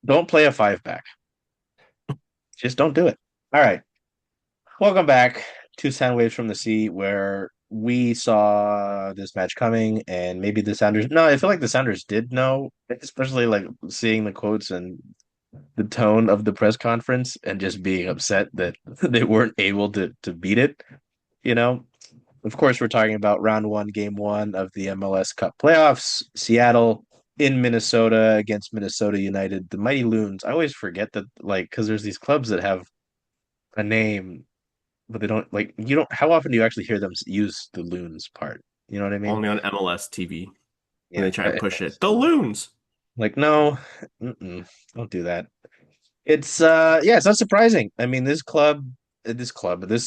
Don't play a five back. Just don't do it. All right. Welcome back to Soundwaves from the Sea, where we saw this match coming, and maybe the Sounders. No, I feel like the Sounders did know, especially like seeing the quotes and the tone of the press conference, and just being upset that they weren't able to beat it. You know, of course, we're talking about round one, game one of the MLS Cup playoffs. Seattle in Minnesota against Minnesota United, the Mighty Loons. I always forget that, like, because there's these clubs that have a name but they don't like you don't how often do you actually hear them use the loons part? You know what I mean? Only on MLS TV when Yeah. they try and push it. The loons. Like no, don't do that. It's yeah, it's not surprising. I mean, this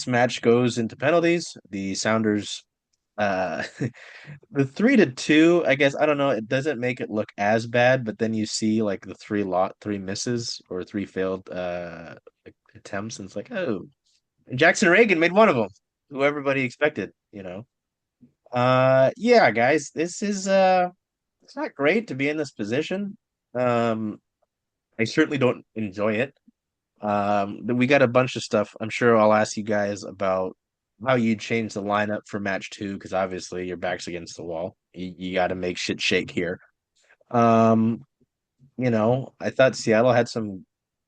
match goes into penalties. The Sounders uh the 3-2, I guess, I don't know, it doesn't make it look as bad, but then you see like the three misses or three failed attempts, and it's like, oh, Jackson Reagan made one of them, who everybody expected. Yeah, guys, this is it's not great to be in this position. Um, I certainly don't enjoy it. We got a bunch of stuff. I'm sure I'll ask you guys about how you change the lineup for match two, because obviously your back's against the wall. You got to make shit shake here. Um, I thought Seattle had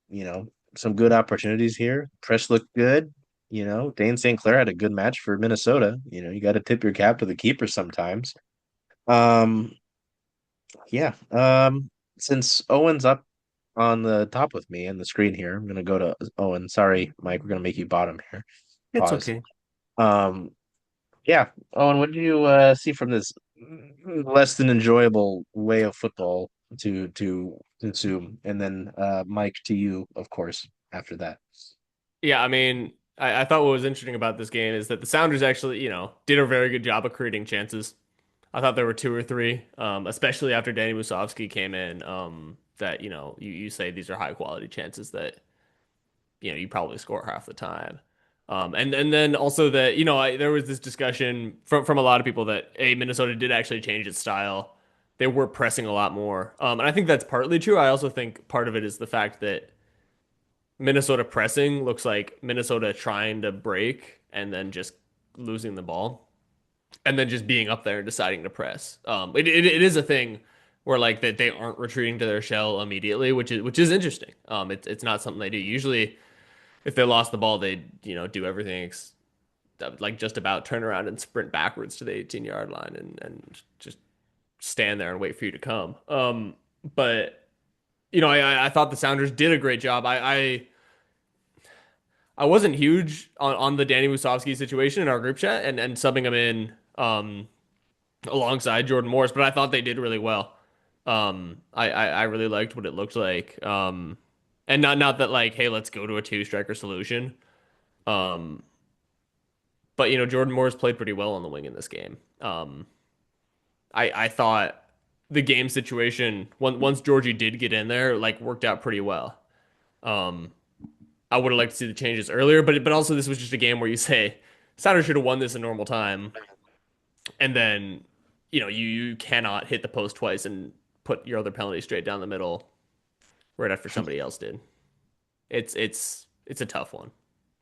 you know, some good opportunities here. Press looked good. Dane St. Clair had a good match for Minnesota. You got to tip your cap to the keeper sometimes. Um, yeah. Since Owen's up on the top with me in the screen here, I'm gonna go to Owen. Sorry, Mike, we're gonna make you bottom here. It's Pause. okay. Um, yeah, Owen, what did you see from this less than enjoyable way of football to consume? And then Mike, to you, of course, after that. Yeah, I mean, I thought what was interesting about this game is that the Sounders actually, did a very good job of creating chances. I thought there were two or three, especially after Danny Musovski came in, that, you say these are high quality chances that, you probably score half the time. And then also that, there was this discussion from a lot of people that, Minnesota did actually change its style. They were pressing a lot more. And I think that's partly true. I also think part of it is the fact that Minnesota pressing looks like Minnesota trying to break and then just losing the ball and then just being up there and deciding to press. It is a thing where like that they aren't retreating to their shell immediately, which is interesting. It's not something they do. Usually, if they lost the ball, they do everything like just about turn around and sprint backwards to the 18-yard line and just stand there and wait for you to come. But I thought the Sounders did a great job. I wasn't huge on the Danny Musovski situation in our group chat and subbing him in alongside Jordan Morris, but I thought they did really well. I really liked what it looked like. And not that like, hey, let's go to a two striker solution. Um, but Jordan Morris played pretty well on the wing in this game. I thought the game situation once Georgie did get in there like worked out pretty well. Um, I would have liked to see the changes earlier, but also this was just a game where you say Sounders should have won this in normal time, and then you cannot hit the post twice and put your other penalty straight down the middle right after somebody else did. It's a tough one,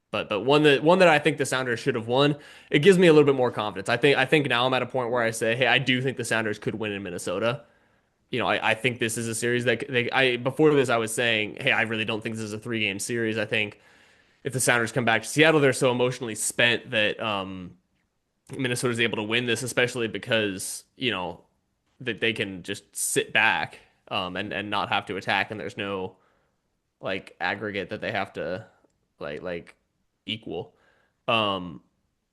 but one that I think the Sounders should have won. It gives me a little bit more confidence. I think now I'm at a point where I say, hey, I do think the Sounders could win in Minnesota. I think this is a series that before this I was saying, hey, I really don't think this is a three-game series. I think if the Sounders come back to Seattle, they're so emotionally spent that Minnesota's able to win this, especially because that they can just sit back and not have to attack, and there's no like aggregate that they have to like equal. Um,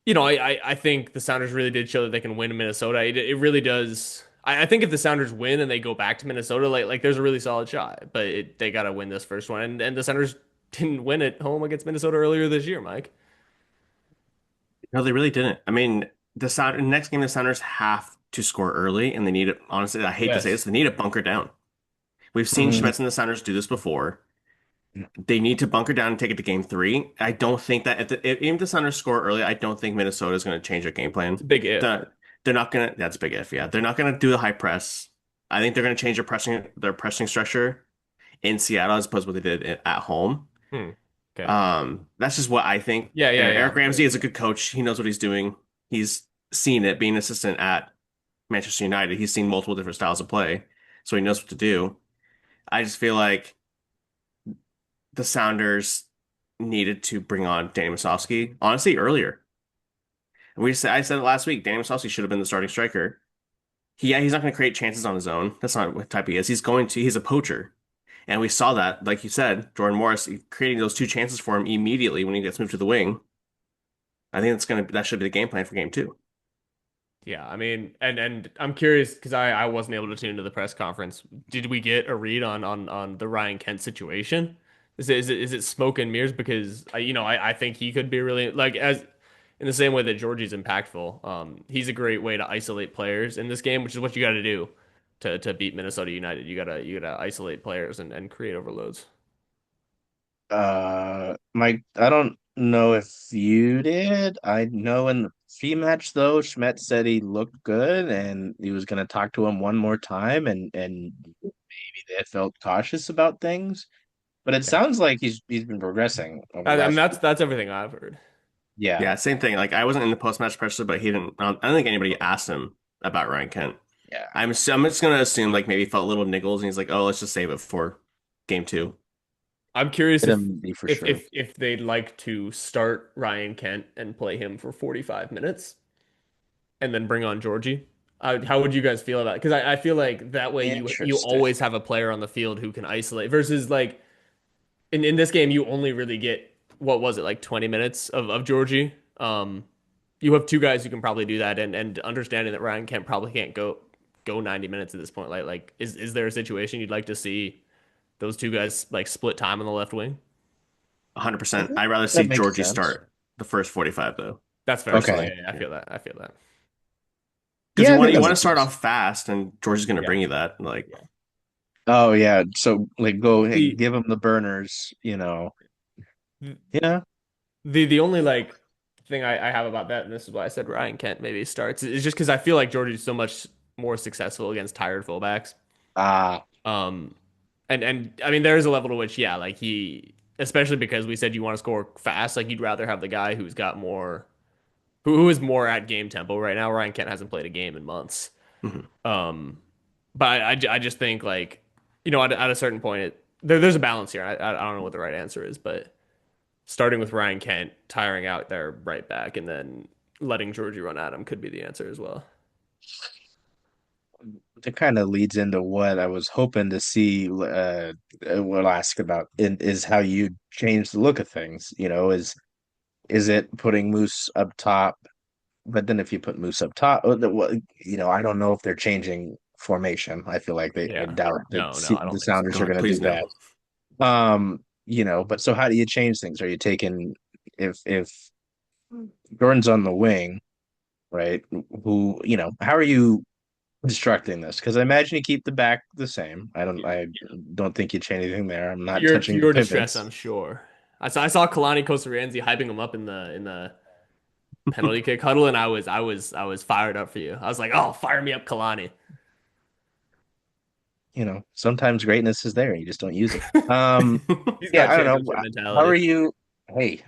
I think the Sounders really did show that they can win in Minnesota. It really does. I think if the Sounders win and they go back to Minnesota, like there's a really solid shot, but they got to win this first one, and the Sounders didn't win at home against Minnesota earlier this year, Mike. No, they really didn't. I mean, next game, the Sounders have to score early, and they need it. Honestly, I hate to say this, Yes. they need to bunker down. We've seen Mm, Schmetz and the Sounders do this before. They need to bunker down and take it to game three. I don't think that even if the Sounders score early, I don't think Minnesota is going to change their game plan. It's a big if. The, they're not going to. That's a big if. Yeah, they're not going to do the high press. I think they're going to change their pressing structure. in Seattle as opposed to what they did at home. Hmm. Okay. That's just what I think. Yeah, yeah, yeah. Eric I'm sure. Ramsey is a good coach. He knows what he's doing. He's seen it being an assistant at Manchester United. He's seen multiple different styles of play, so he knows what to do. I just feel like the Sounders needed to bring on Danny Musovski, honestly, earlier. I said it last week. Danny Musovski should have been the starting striker. He's not going to create chances on his own. That's not what type he is. He's a poacher. And we saw that, like you said, Jordan Morris creating those two chances for him immediately when he gets moved to the wing. I think that should be the game plan for game two. Yeah, I mean, and I'm curious because I wasn't able to tune into the press conference. Did we get a read on the Ryan Kent situation? Is it smoke and mirrors? Because I think he could be really like as in the same way that Georgie's impactful. He's a great way to isolate players in this game, which is what you got to do to beat Minnesota United. You gotta isolate players and create overloads. Mike, I don't know if you did. I know in the pre-match though, Schmidt said he looked good and he was going to talk to him one more time, and maybe they felt cautious about things. But it Okay. sounds like he's been progressing over the I mean last. that's everything I've heard. Yeah, Yeah, same thing. Like I wasn't in the post-match pressure, but he didn't. I don't think anybody asked him about Ryan Kent. yeah. I'm just gonna assume like maybe he felt little niggles, and he's like, oh, let's just save it for game two. I'm curious Hit him be for sure. if they'd like to start Ryan Kent and play him for 45 minutes and then bring on Georgie. How would you guys feel about it? Because I feel like that way you Interesting. always have a player on the field who can isolate versus like in this game you only really get what was it like 20 minutes of Georgie. You have two guys who can probably do that and understanding that Ryan Kent probably can't go 90 minutes at this point. Like is there a situation you'd like to see those two guys like split time on the left wing? 100%. I'd rather That see makes Georgie sense. start the first 45 though, That's fair. Yeah, Okay. personally. yeah, yeah, I Yeah. feel that. I feel that. Because Yeah, I think you that want to makes start sense. off fast, and Georgie's gonna Yeah. bring you that. Like Yeah. Oh yeah. So like go hey, The give him the burners, Yeah. the only like thing I have about that, and this is why I said Ryan Kent maybe starts, is just because I feel like Georgie's so much more successful against tired fullbacks. Ah, Um, and I mean there is a level to which yeah, like especially because we said you want to score fast, like you'd rather have the guy who's got more who is more at game tempo right now. Ryan Kent hasn't played a game in months. mhm. Um, but I just think like at a certain point there's a balance here. I don't know what the right answer is, but starting with Ryan Kent tiring out their right back and then letting Georgie run at him could be the answer as well. it kind of leads into what I was hoping to see. What I'll ask about is how you change the look of things. Is it putting Moose up top? But then if you put Moose up top, I don't know if they're changing formation. I feel like I Yeah. doubt that No, I The don't think so. Sounders are God, going to do please no. that. But so how do you change things? Are you taking if Jordan's on the wing, right? How are you constructing this? Because I imagine you keep the back the same. I don't think you change anything there. I'm not Pure touching the pure distress, pivots. I'm sure. I saw Kalani Kosaranzi hyping him up in the penalty kick huddle, and I was fired up for you. I was like, oh, fire me up, Kalani. Sometimes greatness is there, you just don't use it. He's Yeah, got I don't know. championship How are mentality. you? Hey,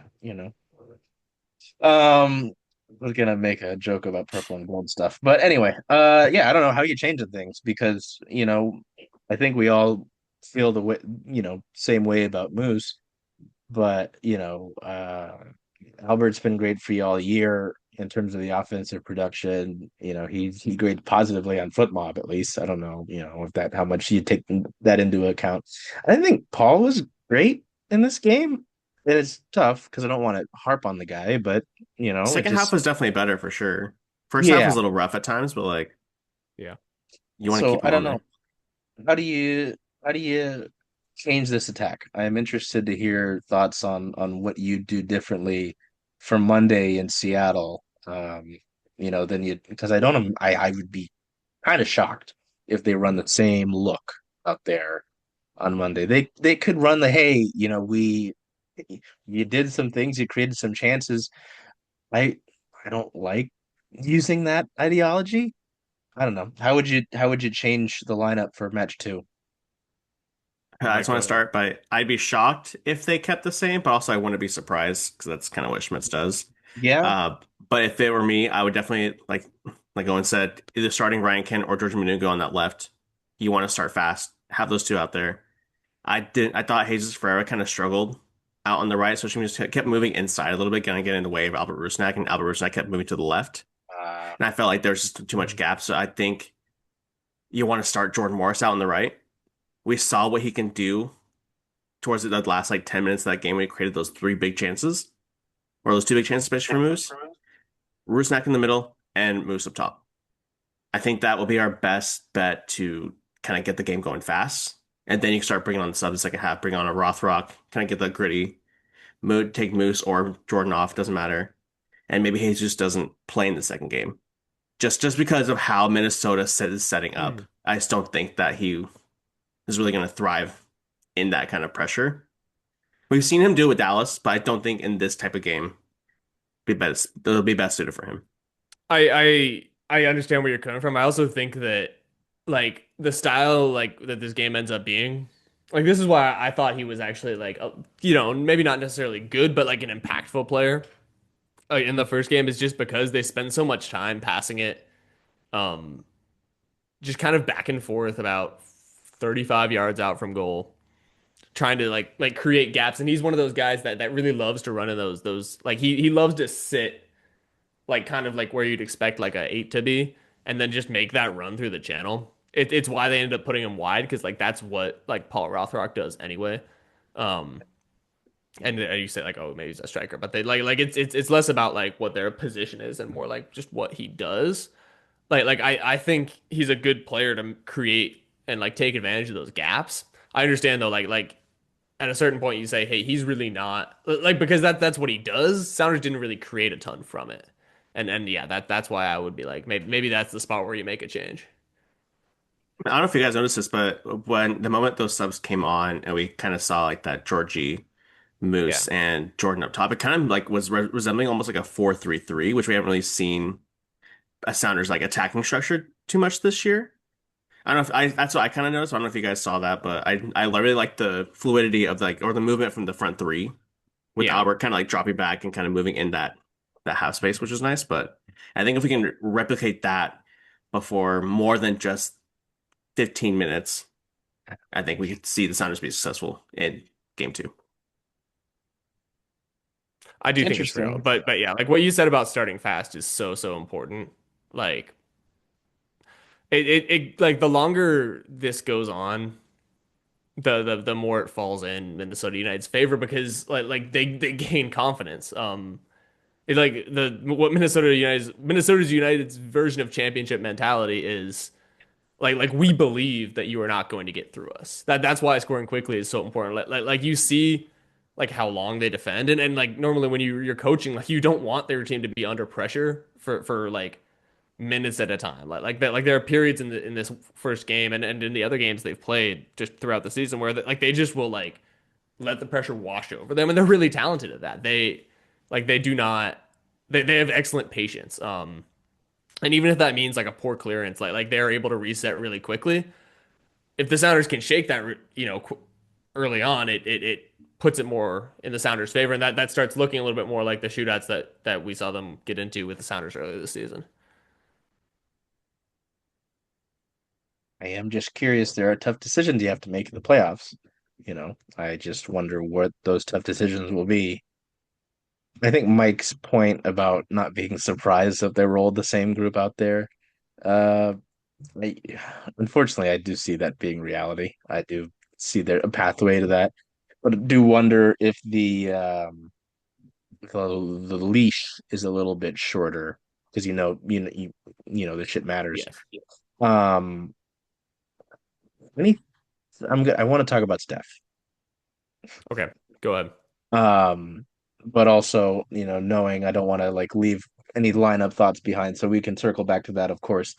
um, I was gonna make a joke about purple and gold stuff, but anyway, yeah, I don't know how you changing things because I think we all feel the way, same way about Moose, but Albert's been great for you all year in terms of the offensive production. He graded positively on FootMob at least. I don't know, if that how much you take that into account. I think Paul was great in this game. And it's tough because I don't want to harp on the guy, but it Second half just was definitely better for sure. First half yeah. was a little rough at times, but like Yeah. you want to So keep I him don't on know. there. How do you change this attack? I'm interested to hear thoughts on what you do differently for Monday in Seattle. Than you because I would be kind of shocked if they run the same look out there on Monday. They could run the hey, we you did some things, you created some chances. I I don't like using that ideology. I don't know. How would you change the lineup for match two? I just want to Go ahead. start by I'd be shocked if they kept the same, but also I wouldn't be surprised because that's kind of what Schmitz does. Yeah. Uh, but if it were me, I would definitely like Owen said, either starting Ryan Kent or George Manugo on that left. You want to start fast, have those two out there. I thought Jesus Ferreira kind of struggled out on the right, so she just kept moving inside a little bit, kind of getting in the way of Albert Rusnak, and Albert Rusnak kept moving to the left. Uh, And I felt like there's just too much gap. So I think you want to start Jordan Morris out on the right. We saw what he can do towards the last like 10 minutes of that game when he created those three big chances, or those two big chances, especially for Moose. Rusnak in the middle and Moose up top. I think that will be our best bet to kind of get the game going fast. And then you can start bringing on the subs in the second half, bring on a Rothrock, kind of get the gritty mood, take Moose or Jordan off, doesn't matter. And maybe Jesus doesn't play in the second game. Just because of how Minnesota is setting up, Mm. I just don't think that he is really going to thrive in that kind of pressure. We've seen him do it with Dallas, but I don't think in this type of game it'll be best suited for him. I understand where you're coming from. I also think that like the style like that this game ends up being, like this is why I thought he was actually like maybe not necessarily good, but like an impactful player in the first game is just because they spend so much time passing it, um, just kind of back and forth about 35 yards out from goal, trying to like create gaps. And he's one of those guys that really loves to run in those like he loves to sit like kind of like where you'd expect like a eight to be, and then just make that run through the channel. It's why they ended up putting him wide because like that's what like Paul Rothrock does anyway. Um, and you say like, oh, maybe he's a striker, but they it's less about like what their position is and more like just what he does. I think he's a good player to create and like take advantage of those gaps. I understand though, like at a certain point you say, hey, he's really not like because that's what he does. Sounders didn't really create a ton from it. And yeah, that's why I would be like maybe that's the spot where you make a change. I don't know if you guys noticed this, but when the moment those subs came on and we kind of saw like that Georgie, Yeah. Moose, and Jordan up top, it kind of like was resembling almost like a 4-3-3, which we haven't really seen a Sounders like attacking structure too much this year. I don't know if I that's what I kind of noticed. I don't know if you guys saw that, but I really like the fluidity of like or the movement from the front three with Yeah. Albert kind of like dropping back and kind of moving in that half space, which is nice. But I think if we can replicate that before more than just 15 minutes, I think we could see the Sounders be successful in game two. I do think it's real. interesting. But yeah, like what you said about starting fast is so important. Like it like the longer this goes on, the more it falls in Minnesota United's favor because they gain confidence. Like the what Minnesota's United's version of championship mentality is like we believe that you are not going to get through us. That's why scoring quickly is so important. Like you see like how long they defend and like normally when you're coaching like you don't want their team to be under pressure for like minutes at a time. Like that like there are periods in this first game and in the other games they've played just throughout the season where like they just will like let the pressure wash over them and they're really talented at that. They do not they have excellent patience. And even if that means like a poor clearance, like they're able to reset really quickly. If the Sounders can shake that, early on, it puts it more in the Sounders' favor, and that starts looking a little bit more like the shootouts that we saw them get into with the Sounders earlier this season. I am just curious. There are tough decisions you have to make in the playoffs. I just wonder what those tough decisions will be. I think Mike's point about not being surprised if they rolled the same group out there. Uh, I, unfortunately, I do see that being reality. I do see there a pathway to that, but I do wonder if the leash is a little bit shorter because the shit matters. Yes. Um, any, I'm good. I want to talk about Steph. Okay, go ahead. Um, but also, knowing I don't want to like leave any lineup thoughts behind, so we can circle back to that, of course.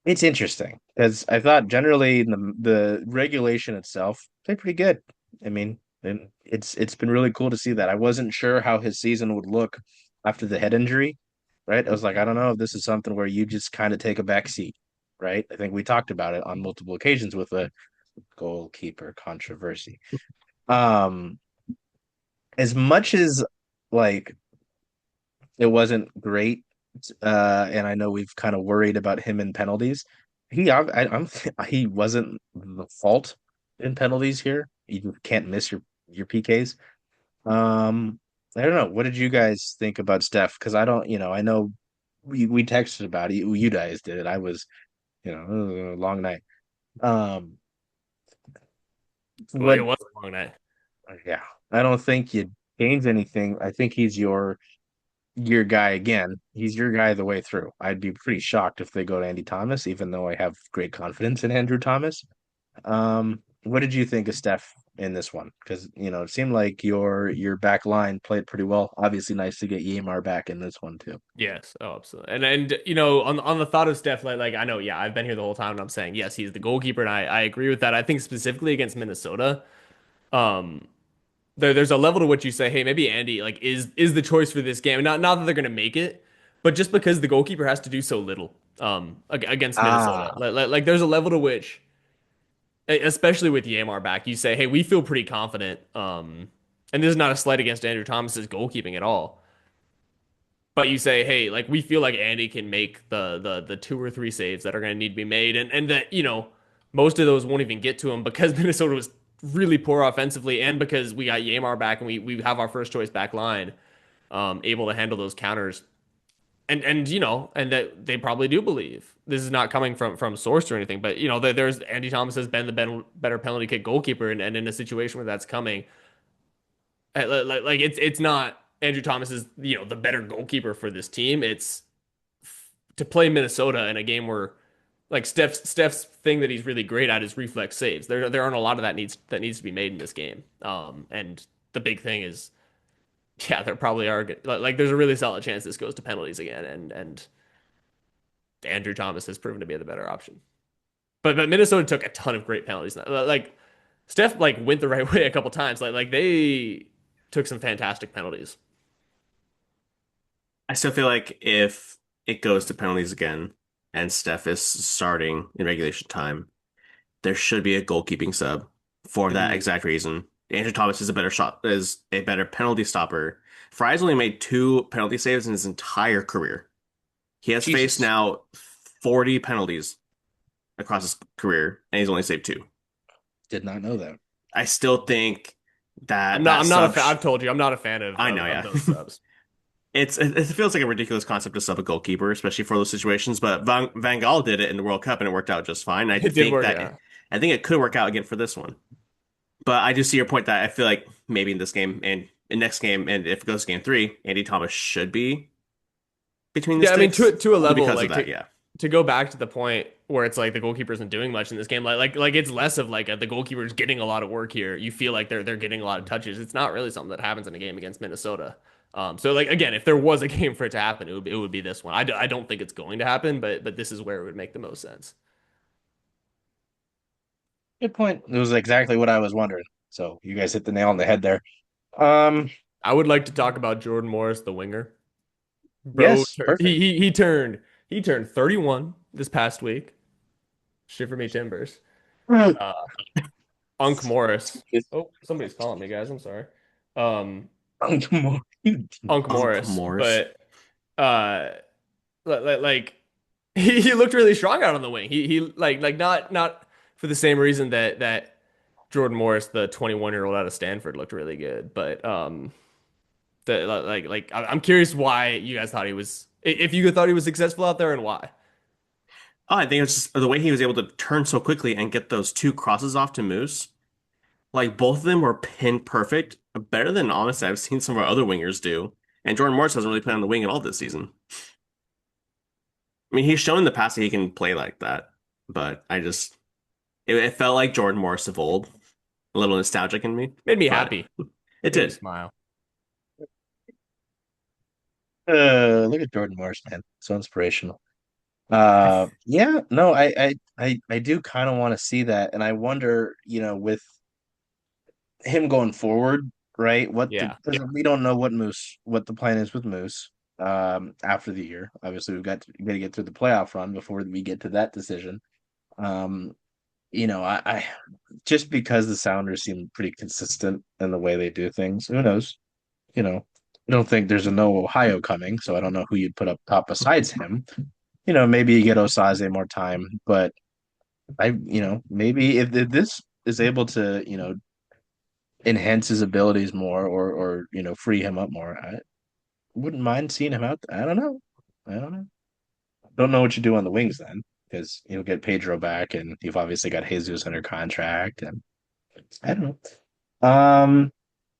It's interesting because I thought generally the regulation itself played pretty good. I mean, and it's been really cool to see that. I wasn't sure how his season would look after the head injury, right? I was like, I don't know if this is something where you just kind of take a back seat, right? I think we talked about it on multiple occasions with goalkeeper controversy. Um, as much as like it wasn't great, and I know we've kind of worried about him in penalties. I'm he wasn't the fault in penalties here. You can't miss your PKs. I don't know. What did you guys think about Steph? Because I don't, I know we texted about it. You guys did it. I was, it was a long night. Um, Well, it what? was a long night. Yeah, I don't think you change anything. I think he's your guy again. He's your guy the way through. I'd be pretty shocked if they go to Andy Thomas, even though I have great confidence in Andrew Thomas. What did you think of Steph in this one? Because it seemed like your back line played pretty well. Obviously, nice to get Yamar back in this one too. Yes, oh, absolutely. And on the thought of Steph, like I know, yeah, I've been here the whole time, and I'm saying yes, he's the goalkeeper, and I agree with that. I think specifically against Minnesota, um, there's a level to which you say, hey, maybe Andy like is the choice for this game. Not that they're gonna make it, but just because the goalkeeper has to do so little, against Minnesota, Ah, like there's a level to which, especially with Yamar back, you say, hey, we feel pretty confident. And this is not a slight against Andrew Thomas's goalkeeping at all. But you say, hey, like we feel like Andy can make the two or three saves that are going to need to be made, and that most of those won't even get to him because Minnesota was really poor offensively, and because we got Yamar back and we have our first choice back line, able to handle those counters, and that they probably do believe this is not coming from source or anything, but there's Andy Thomas has been the better penalty kick goalkeeper, and in a situation where that's coming, like it's not Andrew Thomas is the better goalkeeper for this team. It's to play Minnesota in a game where like Steph's thing that he's really great at is reflex saves. There aren't a lot of that needs to be made in this game. And the big thing is, yeah, there probably are like there's a really solid chance this goes to penalties again, and Andrew Thomas has proven to be the better option. But Minnesota took a ton of great penalties. Like Steph like went the right way a couple times. Like they took some fantastic penalties. I still feel like if it goes to penalties again and Steph is starting in regulation time, there should be a goalkeeping sub for that ooh, exact reason. Andrew Thomas is a better penalty stopper. Fry's only made two penalty saves in his entire career. He has faced Jesus, now 40 penalties across his career, and he's only saved two. did not know that. I still think I'm that not that I'm not a sub. fan. I've told you I'm not a fan I know, of yeah. those subs. It feels like a ridiculous concept to sub a goalkeeper, especially for those situations. But Van Gaal did it in the World Cup, and it worked out just fine. It did work, yeah. I think it could work out again for this one. But I do see your point that I feel like maybe in this game and in next game, and if it goes to game three, Andy Thomas should be between the Yeah, I mean sticks to a only level because of like that. Yeah. to go back to the point where it's like the goalkeeper isn't doing much in this game. Like it's less of like the goalkeeper's getting a lot of work here. You feel like they're getting a lot of touches. It's not really something that happens in a game against Minnesota. So like again, if there was a game for it to happen, it would be this one. I don't think it's going to happen, but this is where it would make the most sense. Good point. It was exactly what I was wondering. So you guys hit the nail on the head there. Um, I would like to talk about Jordan Morris, the winger. Bro, yes, perfect. he turned 31 this past week. Shiver me timbers. Uh, Unk Morris. Oh, somebody's calling me, guys. I'm sorry. Um, Unk Uncle Morris, Morris. but uh, like he looked really strong out on the wing. He like not for the same reason that Jordan Morris, the 21-year-old out of Stanford, looked really good, but I'm curious why you guys thought he was if you thought he was successful out there and why. Oh, I think it's just the way he was able to turn so quickly and get those two crosses off to Moose. Like both of them were pin perfect, better than honestly I've seen some of our other wingers do. And Jordan Morris hasn't really played on the wing at all this season. I mean, he's shown in the past that he can play like that, but it felt like Jordan Morris of old, a little nostalgic in me, Made me but happy. it Made me did. smile. Look at Jordan Morris, man. So inspirational. Yeah, no, I do kind of want to see that, and I wonder, with him going forward, right? Yeah. Because we don't know what the plan is with Moose. After the year, obviously we got to get through the playoff run before we get to that decision. Um, I just because the Sounders seem pretty consistent in the way they do things. Who knows? I don't think there's a no Ohio coming, so I don't know who you'd put up top besides him. Maybe you get Osaze more time, but maybe if this is able to, enhance his abilities more or free him up more, I wouldn't mind seeing him out. I don't know. I don't know. Don't know what you do on the wings then, because you'll get Pedro back, and you've obviously got Jesus under contract, and I don't know.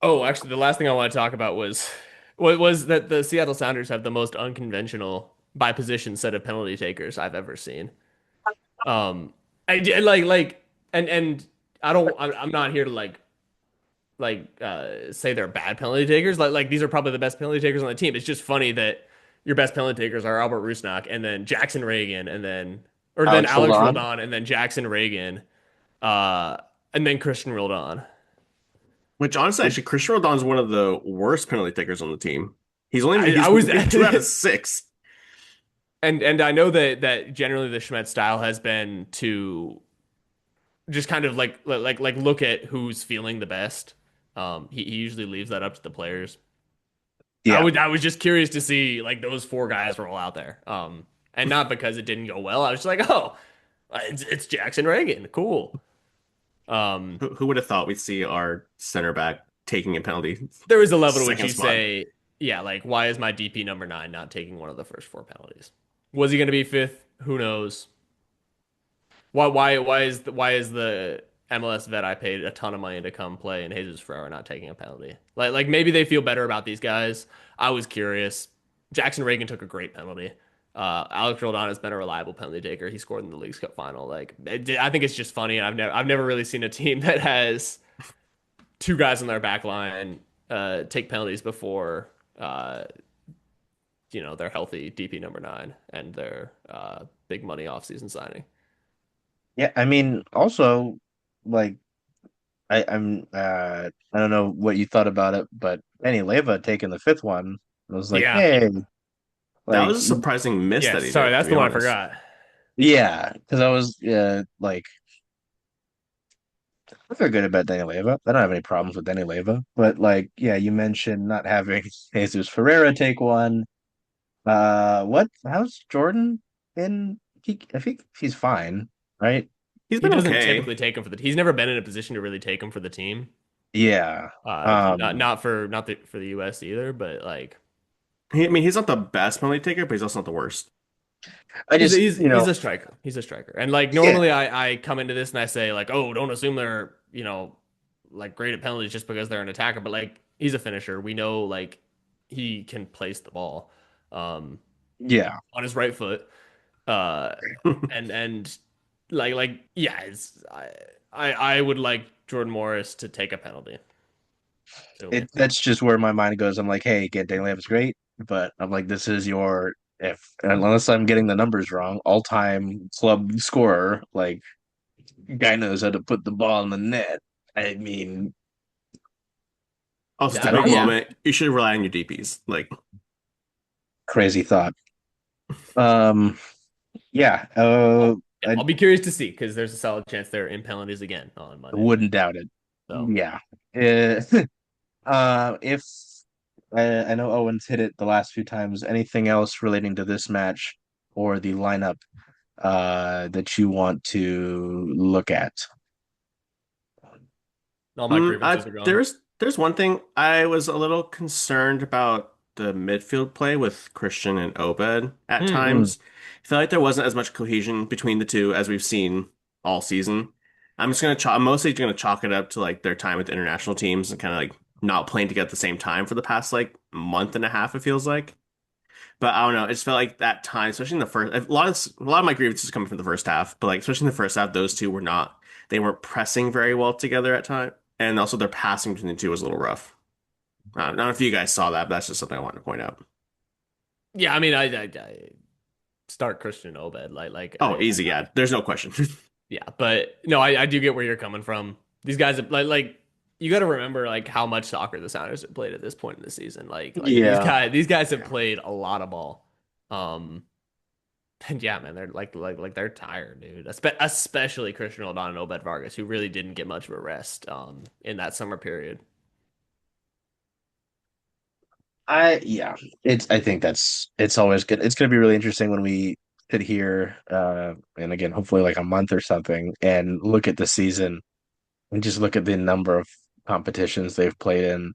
Oh, actually, the last thing I want to talk about was that the Seattle Sounders have the most unconventional by position set of penalty takers I've ever seen. Um, like, and I don't, I'm not here to say they're bad penalty takers. Like these are probably the best penalty takers on the team. It's just funny that your best penalty takers are Albert Rusnak and then Jackson Reagan then Alex Alex Roldan. Roldan and then Jackson Reagan, uh, and then Christian Roldan. Which honestly, actually, Christian Roldan is one of the worst penalty takers on the team. He's only I he's was made 2 out of 6. and I know that generally the Schmidt style has been to just kind of like look at who's feeling the best. He usually leaves that up to the players. Yeah, I was just curious to see like those four guys roll out there. And not because it didn't go well. I was just like, oh, it's Jackson Reagan, cool. Um, Who would have thought we'd see our center back taking a penalty there was a level to which second you spot? say, yeah, like why is my DP number 9 not taking one of the first four penalties? Was he going to be fifth? Who knows? Why is the MLS vet I paid a ton of money to come play and Jesus Ferreira not taking a penalty? Like maybe they feel better about these guys. I was curious. Jackson Reagan took a great penalty. Alex Roldan has been a reliable penalty taker. He scored in the Leagues Cup final. I think it's just funny. I've never really seen a team that has two guys on their back line take penalties before their healthy DP number 9 and their big money offseason signing. yeah. I mean, also, like, I don't know what you thought about it, but Benny Leva taking the fifth one, I was like, Yeah. hey, That like, was a surprising miss Yes, that he sorry, did, to that's be the one I honest. forgot. yeah, because I was like, I feel good about Danny Leva. I don't have any problems with Danny Leva, but like, yeah, you mentioned not having Jesus Ferreira take one. What? How's Jordan in? I think he's fine, right? He's He been doesn't okay. typically take him he's never been in a position to really take him for the team. Yeah. For the US either, but like I mean, he's not the best penalty taker, but he's also not the worst. I just, he's a striker. He's a striker. And like yeah, normally I come into this and I say like, "Oh, don't assume they're, like great at penalties just because they're an attacker," but like he's a finisher. We know like he can place the ball um yeah. on his right foot. Uh and like yeah, I would like Jordan Morris to take a penalty to win. That's just where my mind goes. I'm like, hey, get Danny Leva's great, but I'm like, this is your if unless I'm getting the numbers wrong, all-time club scorer. Like, guy knows how to put the ball in the net. I mean, Also, it's a I don't big Yeah. know. moment. You should rely on your DPs. Like, Crazy thought. Um, yeah. Yeah, I I'll be curious to see because there's a solid chance they're in penalties again on Monday night. wouldn't doubt it. So Yeah. If I know Owen's hit it the last few times, anything else relating to this match or the lineup that you want to look at? all my grievances are gone. there's one thing I was a little concerned about the midfield play with Christian and Obed at Hmm. Mm, times. I feel like there wasn't as much cohesion between the two as we've seen all season. I'm mostly gonna chalk it up to like their time with the international teams and kind of like not playing together at the same time for the past like month and a half, it feels like. But I don't know. It just felt like that time, especially in the first, a lot of my grievances coming from the first half, but like especially in the first half, those two were not, they weren't pressing very well together at time, and also their passing between the two was a little rough. I don't know if you guys saw that, but that's just something I wanted to point out. Yeah, I mean, I start Christian Obed Oh, easy, yeah. There's no question. yeah, but no, I do get where you're coming from. These guys have, you got to remember like how much soccer the Sounders have played at this point in the season. Like yeah. these guys have played a lot of ball. Um, And yeah, man, they're they're tired, dude. Especially Cristiano Ronaldo and Obed Vargas, who really didn't get much of a rest in that summer period. Yeah, I think it's always good. It's going to be really interesting when we sit here, and again, hopefully like a month or something, and look at the season and just look at the number of competitions they've played in,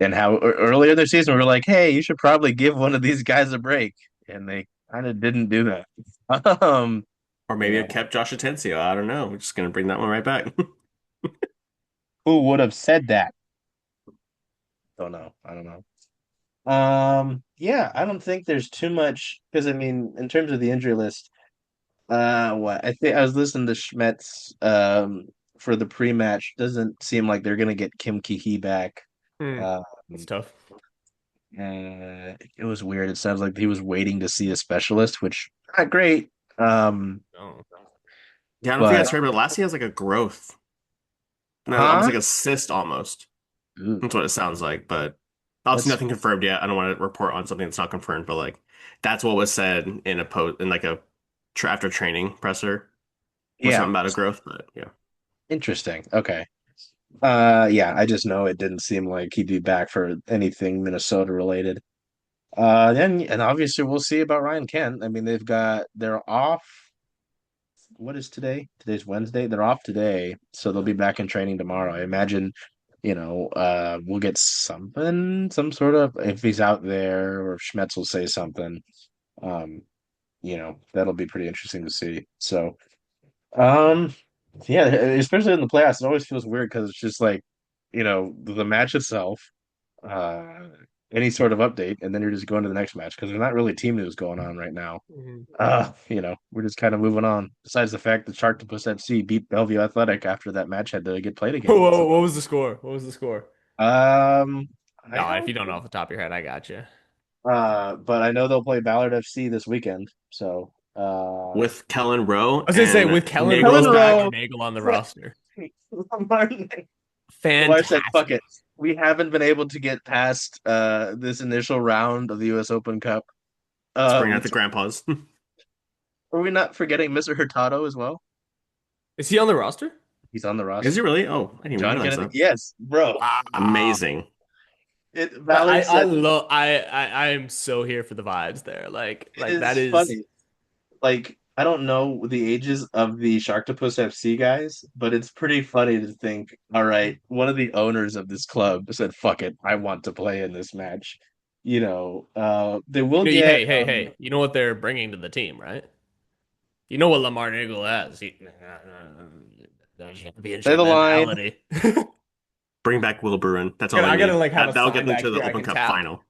and how earlier this season we were like, hey, you should probably give one of these guys a break, and they kind of didn't do that. Um, Or you maybe it know, kept Josh Atencio. I don't know. We're just gonna bring that one right back. who would have said that? Don't know. I don't know. Yeah, I don't think there's too much because I mean, in terms of the injury list, what I think I was listening to Schmetz for the pre-match. Doesn't seem like they're gonna get Kim Ki-hee back. Hmm, Uh, that's tough. it was weird. It sounds like he was waiting to see a specialist, which not great. Um, Oh. Yeah, I don't think but that's right, but Lassie has like a growth. No, almost huh? like a cyst almost. Ooh, That's what it sounds like, but obviously that's nothing confirmed yet. I don't want to report on something that's not confirmed, but like that's what was said in a post in like a after training presser was yeah, something about a growth, but yeah. interesting. Okay. Yeah, I just know it didn't seem like he'd be back for anything Minnesota related. Then and obviously we'll see about Ryan Kent. I mean, they're off. What is today? Today's Wednesday. They're off today, so they'll be back in training tomorrow. I imagine, we'll get something, some sort of if he's out there or if Schmetz will say something. Um, that'll be pretty interesting to see. So, um, yeah, especially in the playoffs, it always feels weird because it's just like, the match itself, uh, any sort of update, and then you're just going to the next match because there's not really team news going on right now. Mhm. We're just kind of moving on. Besides the fact that Sharktopus FC beat Bellevue Athletic after that match had to get played again. So, What was the score? What was the score? um, I No, if don't, you don't know off the top of your head, I got you. but I know they'll play Ballard FC this weekend. So, With Kellen Rowe I was gonna say and with Kellen Helen Rose Nagel's back back. and Rowe, Nagel on the roster. Lamar, Lamar said, "Fuck Fantastic. it. We haven't been able to get past this initial round of the U.S. Open Cup. Let's bring out the So grandpas. are we not forgetting Mr. Hurtado as well? Is he on the roster? He's on the Is he roster. really? Oh, I didn't even John realize Kennedy. that. Yes, bro. Wow. Amazing. Ballard I said love I am so here for the vibes there. it That is is funny. Like I don't know the ages of the Sharktopus FC guys, but it's pretty funny to think, all right, one of the owners of this club said, "Fuck it, I want to play in this match." They will get hey. You know what they're bringing to the team, right? You know what Lamar Nagel has. The say championship the line, mentality. Bring back Will Bruin. That's all I I gotta need. like have a That'll get sign them back to the here I Open can Cup tap. final.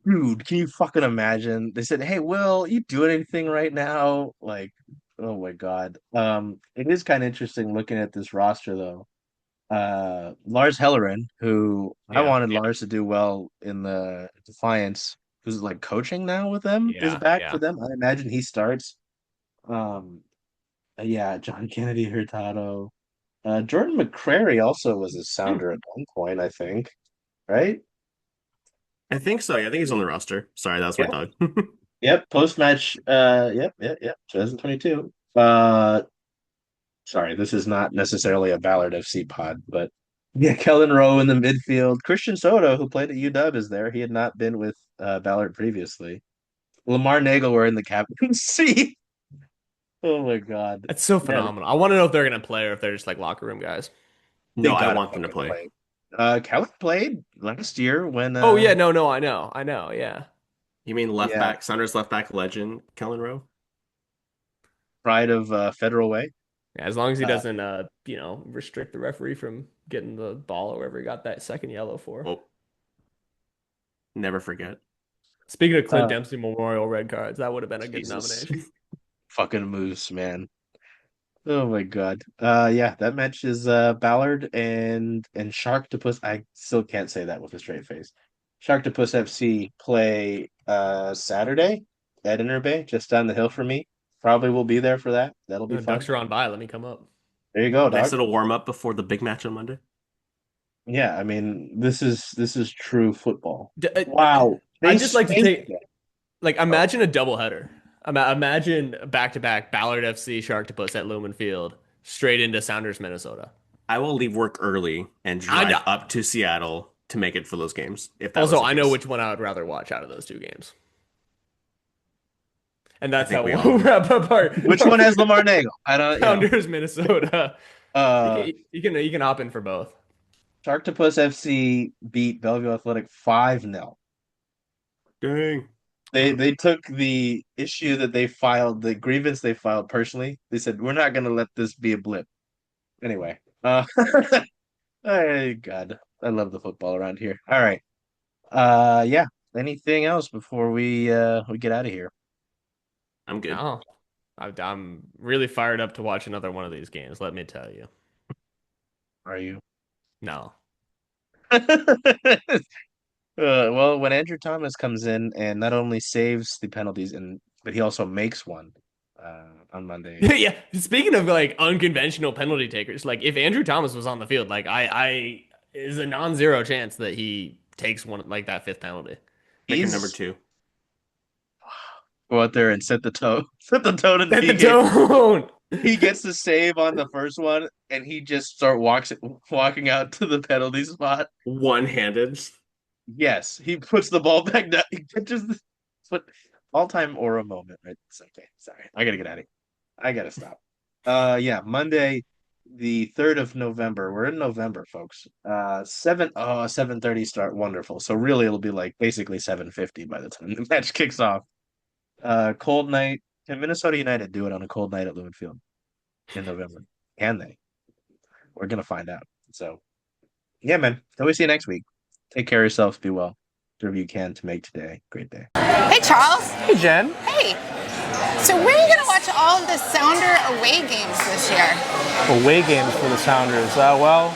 dude. Can you fucking imagine? They said, "Hey, Will, you doing anything right now?" Like, oh my God. It is kind of interesting looking at this roster though. Lars Hellerin, who I Yeah, wanted Lars to do well in the Defiance, who's like coaching now with them, is back for yeah. them. I imagine he starts. Um, yeah, John Kennedy Hurtado. Jordan McCrary also was a Hmm. sounder at one point, I think, right? I think so. Yeah, I think he's on the roster. Sorry, that was my Yep. dog. Yep. Post match. Yep. 2022. Sorry, this is not necessarily a Ballard FC pod, but yeah, Kellen Rowe in the midfield. Christian Soto, who played at UW, is there. He had not been with Ballard previously. Lamar Nagel were in the captaincy. Oh my God. That's so Yeah, phenomenal. I want to know if they're gonna play or if they're just like locker room guys. they No, I gotta want them to fucking play. play. Kellen played last year when Oh yeah, no, I know, yeah. You mean left yeah, back, Sounders left back legend, Kellen Rowe? pride of Federal Way. Yeah, as long as he Uh, doesn't restrict the referee from getting the ball or wherever he got that second yellow for. Oh, never forget. Speaking of Clint uh, Dempsey Memorial red cards, that would have been a good Jesus. nomination. Fucking moose, man. Oh my God. Yeah, that match is Ballard and Sharktopus. I still can't say that with a straight face. Sharktopus FC play Saturday at Inter Bay, just down the hill from me. Probably will be there for that. That'll be No, fun. Ducks are on by. Let me come up. There you go, Nice dog. little warm up before the big match on Monday. Yeah, I mean, this is true football. D- I, Wow. I They just like to spanked take them. like Oh, imagine a doubleheader. Imagine back-to-back Ballard FC Sharktopus at Lumen Field, straight into Sounders, Minnesota. I will leave work early and I drive know. up to Seattle to make it for those games, if that was Also, the I know case. which one I would rather watch out of those two games. And I that's think how we we'll all. wrap up our Which one has Lamar Nagel? I don't, Sounders, Minnesota. Uh, You can hop in for both. Sharktopus FC beat Bellevue Athletic 5-0. Dang. They took the issue that they filed, the grievance they filed personally. They said, we're not going to let this be a blip. Anyway, God, I love the football around here. All right. Yeah. Anything else before we get out of here? I'm good. No, I'm really fired up to watch another one of these games. Let me tell you. Are you? No. Well, when Andrew Thomas comes in and not only saves the penalties but he also makes one on Monday. Yeah. Speaking of like unconventional penalty takers, like if Andrew Thomas was on the field, like I is a non-zero chance that he takes one like that fifth penalty. Make him number He's 2. go out there and set the toe, set the tone in Set the PK. tone. He gets the save on the first one, and he just walking out to the penalty spot. One-handed. Yes, he puts the ball back down. He catches the but all-time aura moment. Right? It's okay. Sorry, I gotta get out of here. I gotta stop. Yeah, Monday, the 3rd of November. We're in November, folks. 7:30 start. Wonderful. So really, it'll be like basically 7:50 by the time the match kicks off. Cold night. Can Minnesota United do it on a cold night at Lumen Field in November? Can they? We're gonna find out. So, yeah, man. Till we see you next week. Take care of yourselves. Be well. Do whatever you can to make today a great day. Hey, Charles. Hey, Jen. Hey. So where are you going to watch all of the Sounder away games this year? Away games for the Sounders. Well,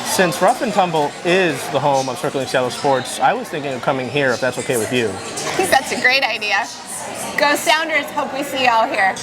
since Rough and Tumble is the home of Circling Seattle Sports, I was thinking of coming here if that's okay with you. I think that's a great idea. Go Sounders. Hope we see y'all here.